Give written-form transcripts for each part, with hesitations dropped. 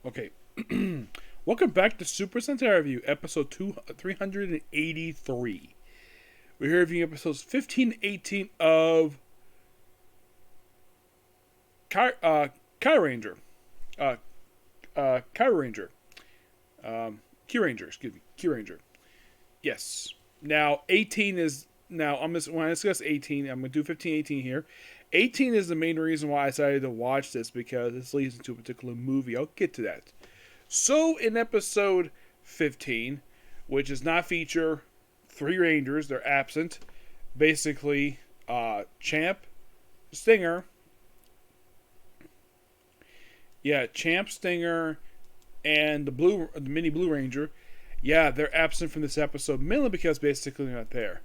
Okay. Welcome back to Super Sentai Review, episode 383. We're here reviewing episodes 15 and 18 of Kyuranger. Uh, Kyuranger. Kyuranger, excuse me. Kyuranger. Yes. Now, 18 is... Now, when I discuss 18, I'm going to do 15, 18 here. 18 is the main reason why I decided to watch this, because this leads into a particular movie. I'll get to that. So, in episode 15, which does not feature three Rangers, they're absent. Basically, Champ, Stinger, Champ, Stinger, and the mini Blue Ranger. Yeah, they're absent from this episode, mainly because basically they're not there.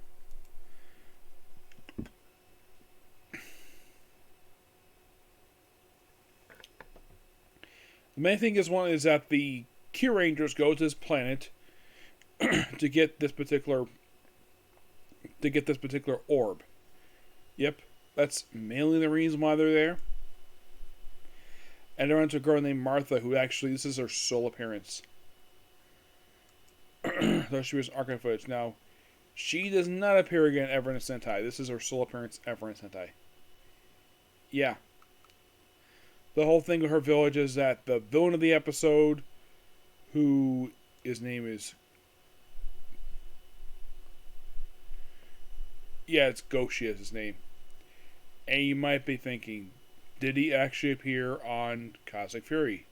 The main thing is that the Kyurangers go to this planet to get this particular orb. Yep, that's mainly the reason why they're there. And they run into a girl named Martha, who actually, this is her sole appearance. Though she was archive footage. Now, she does not appear again ever in a Sentai. This is her sole appearance ever in Sentai. Yeah. The whole thing with her village is that the villain of the episode, who his name is... Yeah, it's Goshi is his name. And you might be thinking, did he actually appear on Cosmic Fury?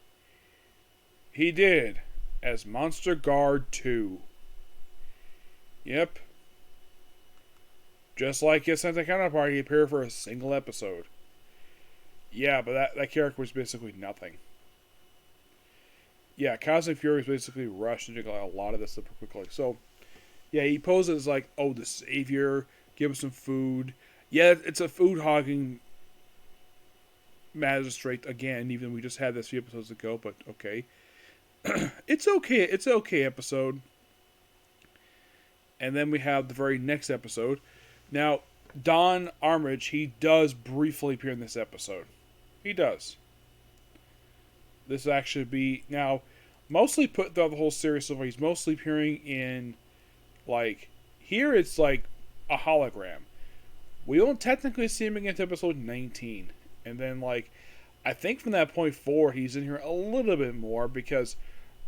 He did, as Monster Guard 2. Yep. Just like his Sentai counterpart, he appeared for a single episode. Yeah, but that character was basically nothing. Yeah, Cosmic Fury was basically rushed into a lot of this super quickly. So, yeah, he poses like, oh, the savior, give him some food. Yeah, it's a food hogging magistrate again, even though we just had this a few episodes ago, but okay. It's an okay episode. And then we have the very next episode. Now, Don Armitage, he does briefly appear in this episode. He does. This will actually be... Now, mostly put throughout the whole series so far, he's mostly appearing in, like... Here it's like a hologram. We don't technically see him again until episode 19. And then, like... I think from that point forward, he's in here a little bit more, because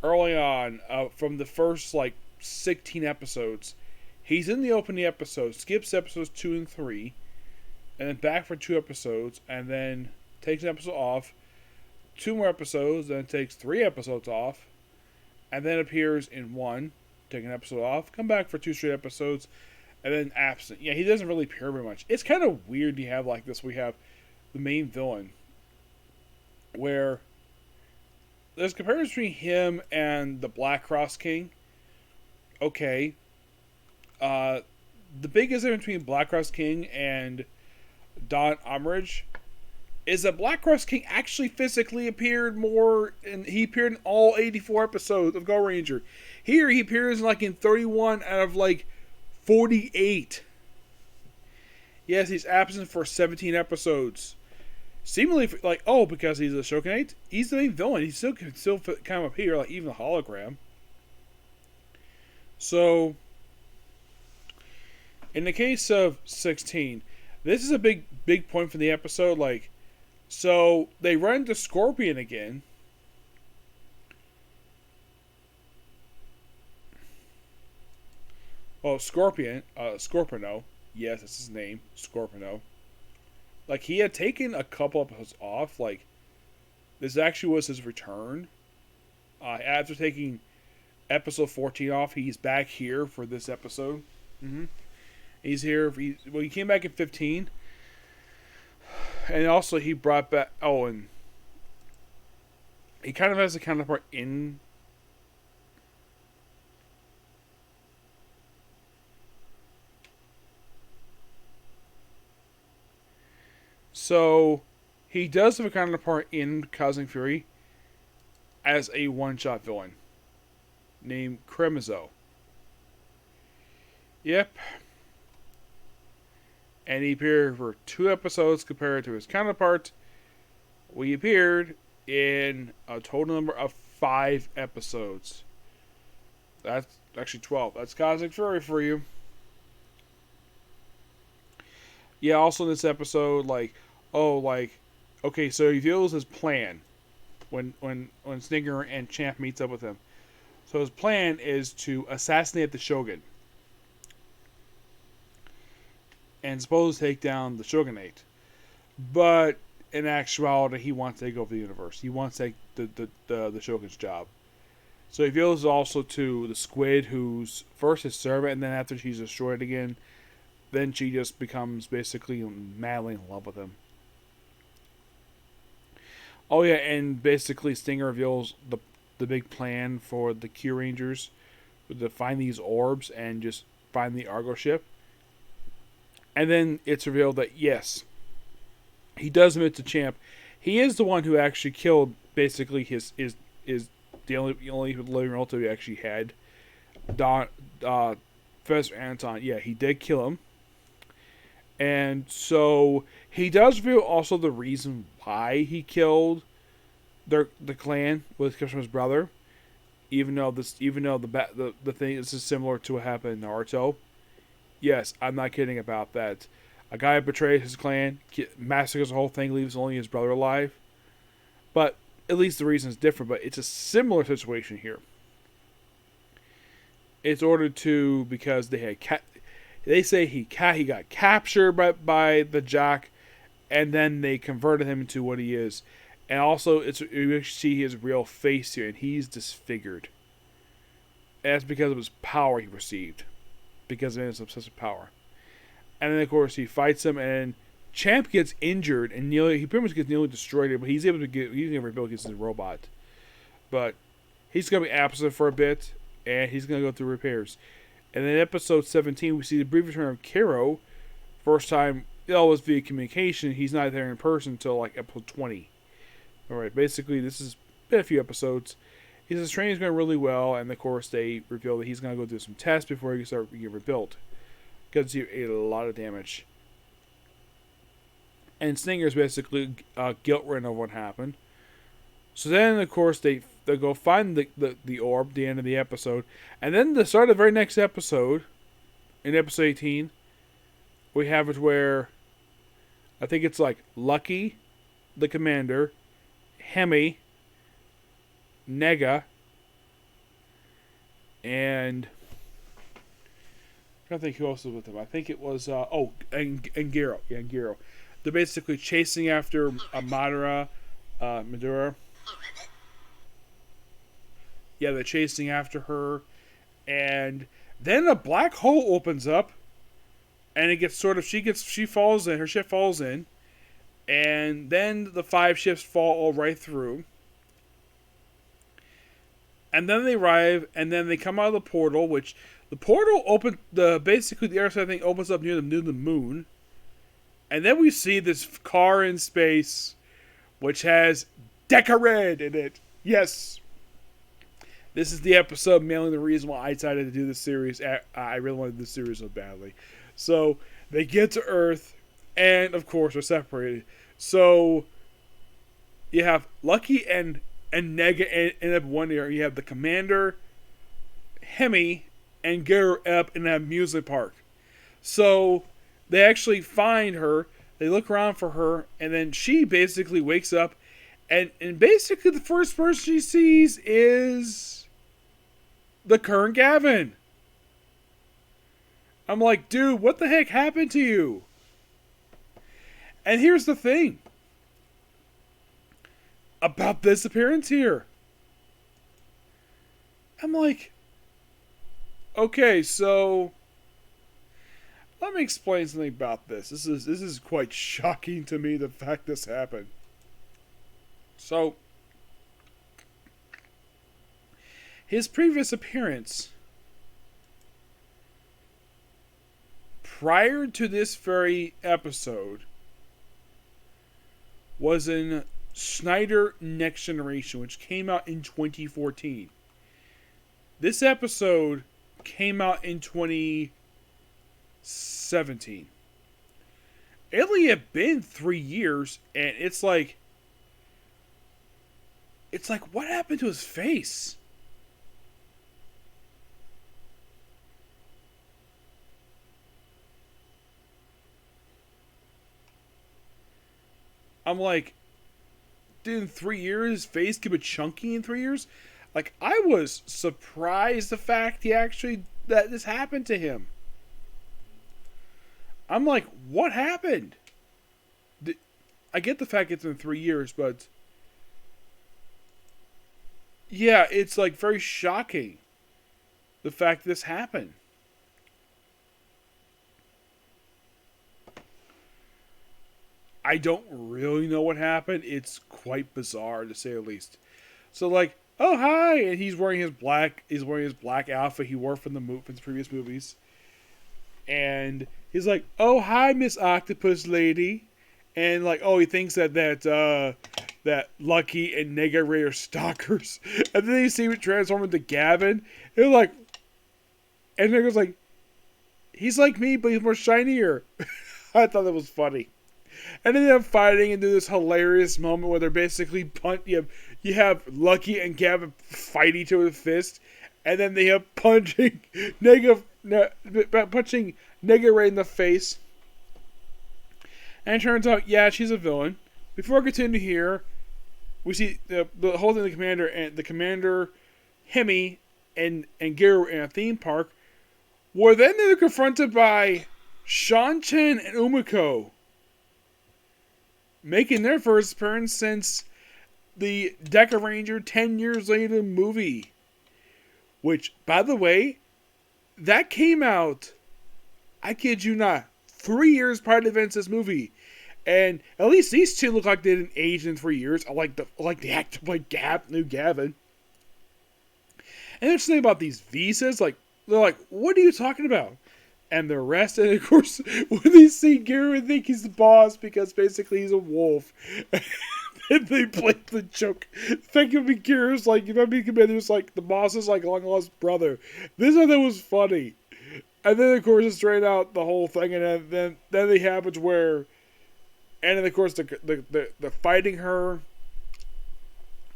early on, from the first, like, 16 episodes, he's in the opening episode, skips episodes 2 and 3, and then back for 2 episodes, and then takes an episode off, 2 more episodes, then takes 3 episodes off, and then appears in 1, take an episode off, come back for 2 straight episodes, and then absent. Yeah, he doesn't really appear very much. It's kind of weird to have like this. We have the main villain, where there's a comparison between him and the Black Cross King. Okay. The biggest difference between Black Cross King and Don Armitage is that Black Cross King actually physically appeared more, and he appeared in all 84 episodes of Go Ranger. Here he appears like in 31 out of like 48. Yes, he's absent for 17 episodes. Seemingly like, oh, because he's a Shogunate, he's the main villain. He still can kind of appear, like even a hologram. So, in the case of 16, this is a big point for the episode. Like, so they run into Scorpion again. Oh, Scorpino. Yes, that's his name, Scorpino. Like, he had taken a couple episodes off. Like, this actually was his return. After taking episode 14 off, he's back here for this episode. Mm-hmm. He's here. He came back in 15. And also, he brought back... Oh, and he kind of has a counterpart in... So, he does have a counterpart in Cosmic Fury as a one-shot villain named Kremizo. Yep. And he appeared for 2 episodes compared to his counterpart. We appeared in a total number of 5 episodes. That's actually 12. That's Cosmic Fury for you. Yeah, also in this episode, okay, so he reveals his plan when Stinger and Champ meets up with him. So his plan is to assassinate the Shogun and suppose take down the Shogunate. But in actuality, he wants to take over the universe. He wants to take the Shogun's job. So he reveals also to the Squid, who's first his servant, and then after she's destroyed again, then she just becomes basically madly in love with him. Oh yeah, and basically Stinger reveals the big plan for the Kyurangers to find these orbs and just find the Argo ship. And then it's revealed that yes, he does admit to Champ. He is the one who actually killed basically his the only living relative he actually had. Professor Anton. Yeah, he did kill him. And so he does reveal also the reason why he killed the clan with Kishima's brother. Even though the thing this is similar to what happened in Naruto. Yes, I'm not kidding about that. A guy betrays his clan, massacres the whole thing, leaves only his brother alive. But at least the reason is different. But it's a similar situation here. It's ordered to because they had they say he got captured by the Jack, and then they converted him into what he is. And also, you actually see his real face here, and he's disfigured. And that's because of his power he received. Because of his obsessive power. And then, of course, he fights him, and Champ gets injured, and he pretty much gets nearly destroyed, but he's able to rebuild against his robot. But he's going to be absent for a bit, and he's going to go through repairs. And then in episode 17, we see the brief return of Kero. First time, it was via communication. He's not there in person until, like, episode 20. Alright, basically, this has been a few episodes. His training is going really well, and of course, they reveal that he's going to go do some tests before he can start getting rebuilt. Because he ate a lot of damage. And Stinger's basically guilt-ridden of what happened. So then, of course, they go find the orb, the end of the episode. And then the start of the very next episode, in episode 18, we have it where, I think it's like Lucky, the commander, Hemi, Nega, and I don't think who else was with him. I think it was and Gero. Yeah, and Gero. They're basically chasing after Madara, Madura. Yeah, they're chasing after her, and then a black hole opens up, and it gets she falls in. Her ship falls in, and then the 5 ships fall all right through. And then they arrive, and then they come out of the portal, which the portal basically the other side thing opens up near the moon. And then we see this car in space, which has Dekaranger in it. Yes. This is the episode mainly the reason why I decided to do this series. I really wanted this series so badly. So, they get to Earth, and of course are separated. So, you have Lucky and Nega end up one area. You have the commander, Hemi, and Gero up in that amusement park. So they actually find her. They look around for her, and then she basically wakes up, and basically the first person she sees is the current Gavan. I'm like, dude, what the heck happened to you? And here's the thing about this appearance here. I'm like, okay, so let me explain something about this. This is quite shocking to me, the fact this happened. So, his previous appearance, prior to this very episode, was in Snyder Next Generation, which came out in 2014. This episode came out in 2017. It only had been 3 years, and it's like, it's like, what happened to his face? I'm like, dude, in 3 years, his face could be chunky in 3 years. Like, I was surprised the fact that this happened to him. I'm like, what happened? I get the fact it's in 3 years, but yeah, it's like very shocking the fact this happened. I don't really know what happened. It's quite bizarre to say the least. So like, oh hi, and he's wearing his black outfit he wore from from his previous movies, and he's like, oh hi, Miss Octopus Lady, and like, oh, he thinks that Lucky and Nega Ray are stalkers, and then you see him transform into Gavan, and like, and Nega's like, he's like me, but he's more shinier. I thought that was funny. And then they're fighting and do this hilarious moment where they're basically you have Lucky and Gavin fight each other with fists, and then they have punching Nega right in the face. And it turns out, yeah, she's a villain. Before I continue here, we see the whole thing. The commander, Hemi, and Garo in a theme park, where then they're confronted by Shan-Chen and Umiko, making their first appearance since the Dekaranger 10 Years Later movie. Which, by the way, that came out, I kid you not, 3 years prior to the events of this movie. And at least these two look like they didn't age in 3 years. I like the actor like new Gavan. And there's something about these visas, like, they're like, what are you talking about? And the rest, and of course, when they see Gary, think he's the boss because basically he's a wolf. And they play the joke. Think of me, Gary's like, if I'm being commander's like, the boss is like long lost brother. This I thought was funny. And then, of course, it's straight out the whole thing, and then it happens where, and then, of course, the fighting her,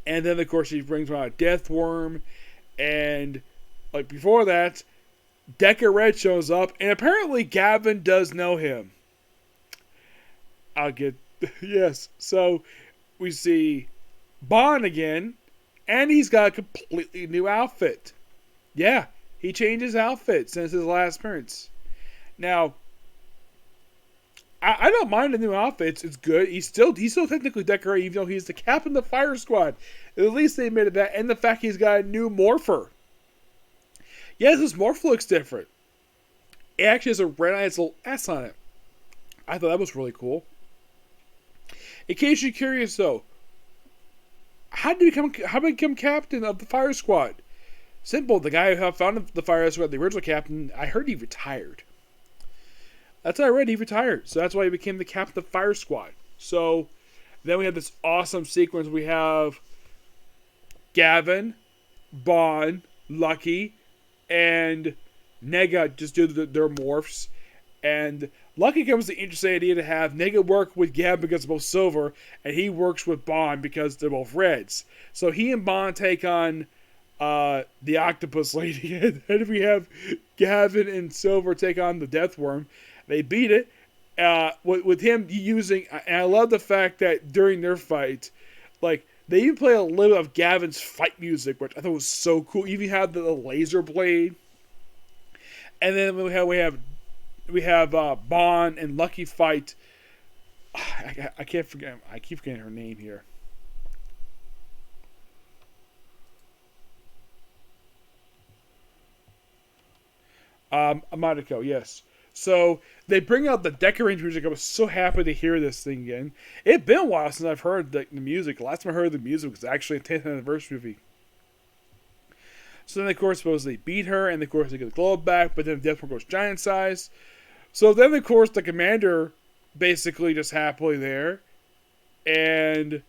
and then, of course, she brings out a death worm, and, like, before that, Deca Red shows up, and apparently Gavin does know him. Yes. So, we see Bond again, and he's got a completely new outfit. Yeah, he changed his outfit since his last appearance. Now, I don't mind the new outfits. It's good. He's still technically Deca, even though he's the captain of the fire squad. At least they admitted that, and the fact he's got a new morpher. Yes, his morph looks different. It actually has a red-eyed little S on it. I thought that was really cool. In case you're curious, though, how did he become captain of the fire squad? Simple. The guy who founded the fire squad, the original captain, I heard he retired. That's what I read. He retired, so that's why he became the captain of the fire squad. So then we have this awesome sequence. We have Gavin, Bond, Lucky, and Nega just do their morphs, and Lucky comes with the interesting idea to have Nega work with Gab because they're both silver, and he works with Bond because they're both reds. So he and Bond take on the Octopus Lady, and then we have Gavin and Silver take on the Death Worm. They beat it with him using, and I love the fact that during their fight, like, they even play a little of Gavin's fight music, which I thought was so cool. Even had the laser blade, and then we have Bond and Lucky fight. I can't forget. I keep forgetting her name here. Amadiko, yes. So they bring out the Dekaranger music. I was so happy to hear this thing again. It's been a while since I've heard the music. Last time I heard the music was actually a 10th anniversary movie. So then, of course, suppose they beat her, and of course they get the globe back, but then Deathworm goes giant size. So then, of course, the commander basically just happily there, and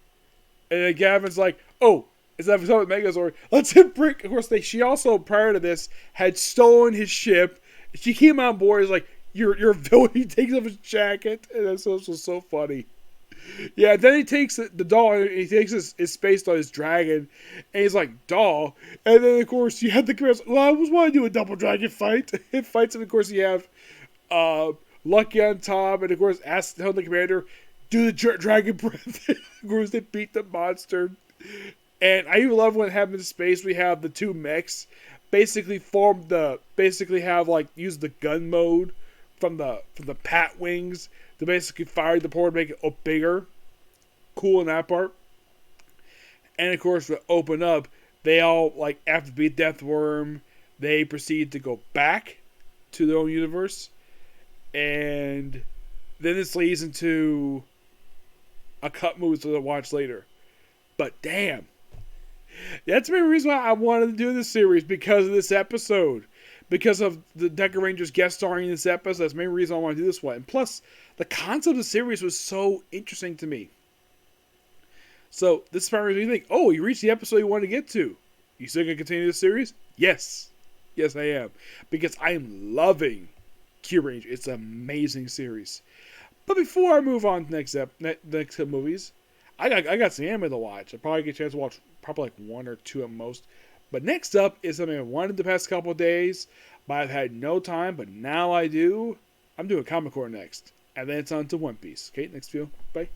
then Gavin's like, "Oh, is that with Megazord? Let's hit Brick." Of course, she also prior to this had stolen his ship. She came on board. Is like, "You're a villain." He takes off his jacket, and this was so funny. Yeah, then he takes the doll and he takes his space doll, his dragon, and he's like, doll. And then, of course, you have the girls, well, I always want to do a double dragon fight. It fights, and of course, you have Lucky on top, and of course, asks the commander, do the dragon breath. Of course, they beat the monster. And I even love when it happens in space, we have the two mechs basically have like use the gun mode from the pat wings to basically fire the port to make it bigger. Cool in that part. And of course, to open up, they all like after beat Deathworm, they proceed to go back to their own universe, and then this leads into a cut movie to watch later. But damn, that's the main reason why I wanted to do this series, because of this episode. Because of the Dekarangers guest starring in this episode. That's the main reason I want to do this one. And plus, the concept of the series was so interesting to me. So, this is probably you think, oh, you reached the episode you wanted to get to. You still going to continue this series? Yes. Yes, I am. Because I am loving Kyuranger. It's an amazing series. But before I move on to next movies, I got some anime to watch. I'll probably get a chance to watch probably like one or two at most. But next up is something I wanted the past couple of days, but I've had no time, but now I do. I'm doing Comic Core next. And then it's on to One Piece. Okay, next video. Bye.